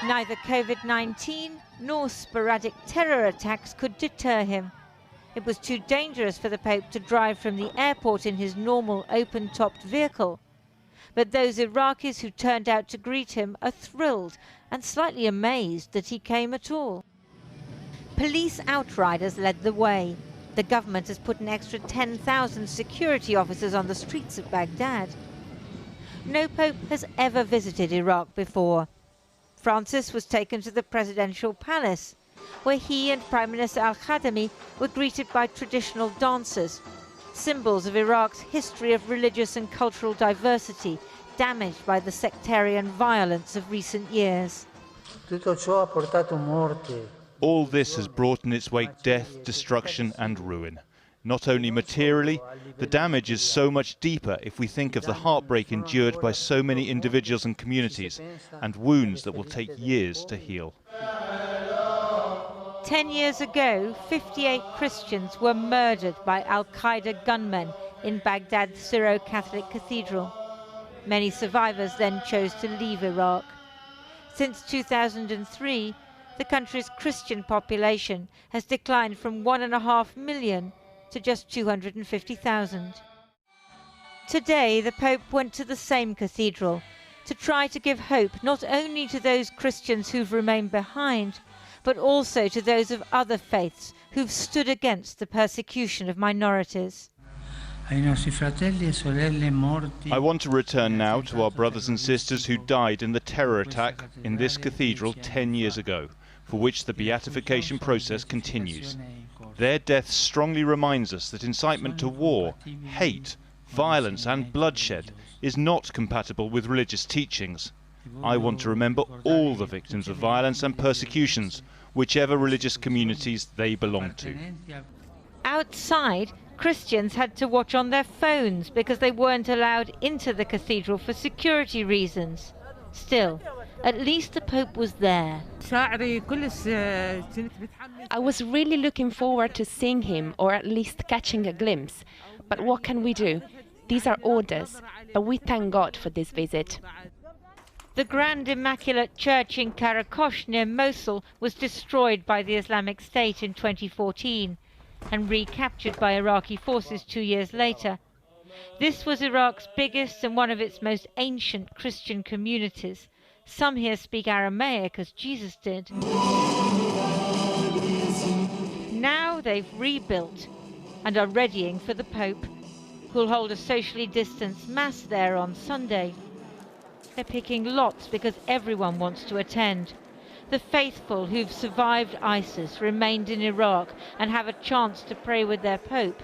Neither COVID-19 nor sporadic terror attacks could deter him. It was too dangerous for the Pope to drive from the airport in his normal open-topped vehicle. But those Iraqis who turned out to greet him are thrilled and slightly amazed that he came at all. Police outriders led the way. The government has put an extra 10,000 security officers on the streets of Baghdad. No Pope has ever visited Iraq before. Francis was taken to the presidential palace, where he and Prime Minister al-Khadami were greeted by traditional dancers, symbols of Iraq's history of religious and cultural diversity, damaged by the sectarian violence of recent years. All this has brought in its wake death, destruction and ruin. Not only materially, the damage is so much deeper if we think of the heartbreak endured by so many individuals and communities, and wounds that will take years to heal. 10 years ago, 58 Christians were murdered by al-Qaeda gunmen in Baghdad's Syro-Catholic Cathedral. Many survivors then chose to leave Iraq. Since 2003, the country's Christian population has declined from 1.5 million to just 250,000. Today, the Pope went to the same cathedral to try to give hope not only to those Christians who've remained behind, but also to those of other faiths who've stood against the persecution of minorities. I want to return now to our brothers and sisters who died in the terror attack in this cathedral 10 years ago, for which the beatification process continues. Their death strongly reminds us that incitement to war, hate, violence and bloodshed is not compatible with religious teachings. I want to remember all the victims of violence and persecutions, whichever religious communities they belong to. Outside, Christians had to watch on their phones because they weren't allowed into the cathedral for security reasons. Still, at least the Pope was there. I was really looking forward to seeing him, or at least catching a glimpse. But what can we do? These are orders, but we thank God for this visit. The Grand Immaculate Church in Karakosh near Mosul was destroyed by the Islamic State in 2014 and recaptured by Iraqi forces 2 years later. This was Iraq's biggest and one of its most ancient Christian communities. Some here speak Aramaic as Jesus did. Now they've rebuilt and are readying for the Pope, who'll hold a socially distanced mass there on Sunday. They're picking lots because everyone wants to attend. The faithful who've survived ISIS, remained in Iraq and have a chance to pray with their Pope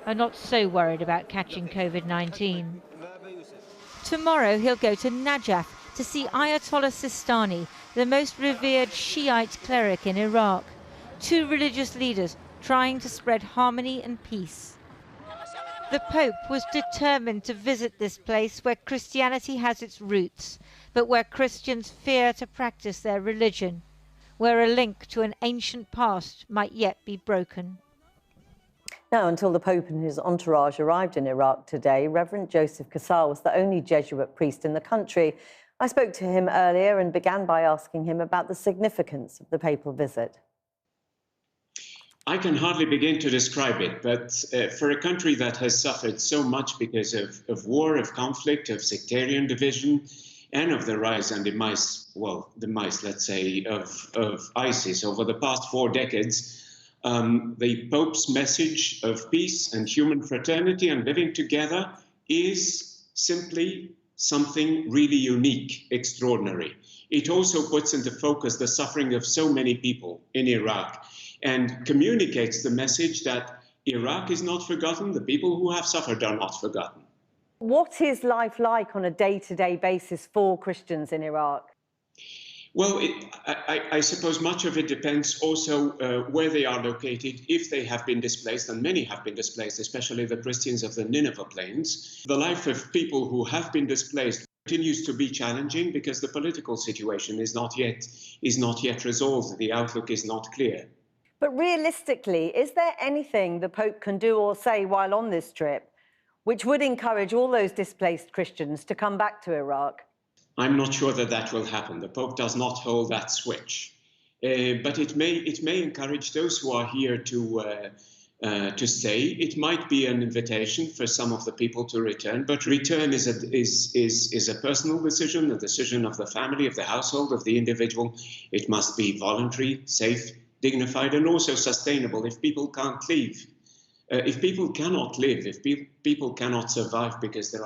are not so worried about catching COVID-19. Tomorrow he'll go to Najaf to see Ayatollah Sistani, the most revered Shiite cleric in Iraq. Two religious leaders trying to spread harmony and peace. The Pope was determined to visit this place where Christianity has its roots, but where Christians fear to practice their religion, where a link to an ancient past might yet be broken. Now, until the Pope and his entourage arrived in Iraq today, Reverend Joseph Kassar was the only Jesuit priest in the country. I spoke to him earlier and began by asking him about the significance of the papal visit. I can hardly begin to describe it, but for a country that has suffered so much because of war, of conflict, of sectarian division, and of the rise and demise, let's say, of ISIS over the past 4 decades, the Pope's message of peace and human fraternity and living together is simply something really unique, extraordinary. It also puts into focus the suffering of so many people in Iraq and communicates the message that Iraq is not forgotten, the people who have suffered are not forgotten. What is life like on a day-to-day basis for Christians in Iraq? Well, I suppose much of it depends also where they are located, if they have been displaced, and many have been displaced, especially the Christians of the Nineveh Plains. The life of people who have been displaced continues to be challenging because the political situation is not yet resolved. The outlook is not clear. But realistically, is there anything the Pope can do or say while on this trip which would encourage all those displaced Christians to come back to Iraq? I'm not sure that that will happen. The Pope does not hold that switch. But it may encourage those who are here to stay. It might be an invitation for some of the people to return, but return is a personal decision, a decision of the family, of the household, of the individual. It must be voluntary, safe, dignified, and also sustainable. If people can't leave, if people cannot live, if people cannot survive because there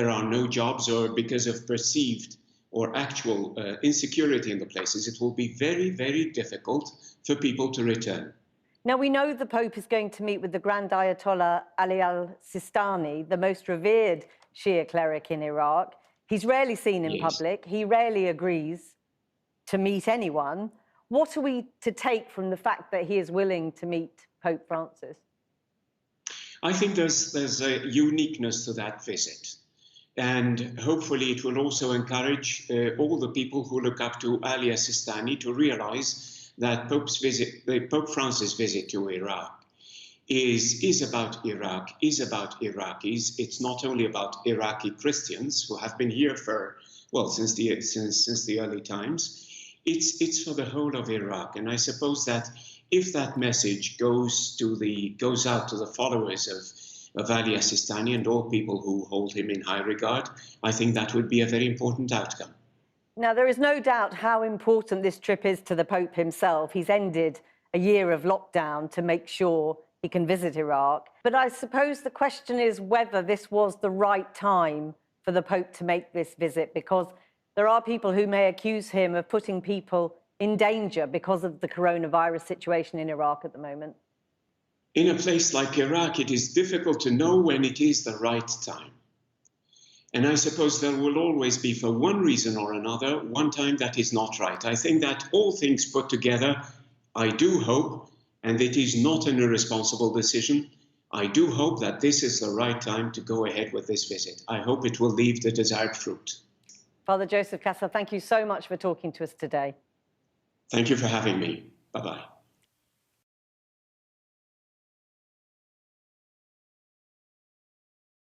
are no jobs or because of perceived or actual insecurity in the places, it will be very, very difficult for people to return. Now, we know the Pope is going to meet with the Grand Ayatollah Ali al-Sistani, the most revered Shia cleric in Iraq. He's rarely seen in public. He rarely agrees to meet anyone. What are we to take from the fact that he is willing to meet Pope Francis? I think there's a uniqueness to that visit. And hopefully it will also encourage all the people who look up to Ali al-Sistani to realize that Pope Francis' visit to Iraq is about Iraq, is about Iraqis. It's not only about Iraqi Christians who have been here for, well, since the early times. It's for the whole of Iraq. And I suppose that if that message goes out to the followers of Ali al-Sistani and all people who hold him in high regard, I think that would be a very important outcome. Now, there is no doubt how important this trip is to the Pope himself. He's ended a year of lockdown to make sure he can visit Iraq. But I suppose the question is whether this was the right time for the Pope to make this visit, because there are people who may accuse him of putting people in danger because of the coronavirus situation in Iraq at the moment. In a place like Iraq, it is difficult to know when it is the right time. And I suppose there will always be, for one reason or another, one time that is not right. I think that all things put together, I do hope, and it is not an irresponsible decision, I do hope that this is the right time to go ahead with this visit. I hope it will leave the desired fruit. Father Joseph Casal, thank you so much for talking to us today. Thank you for having me. Bye-bye.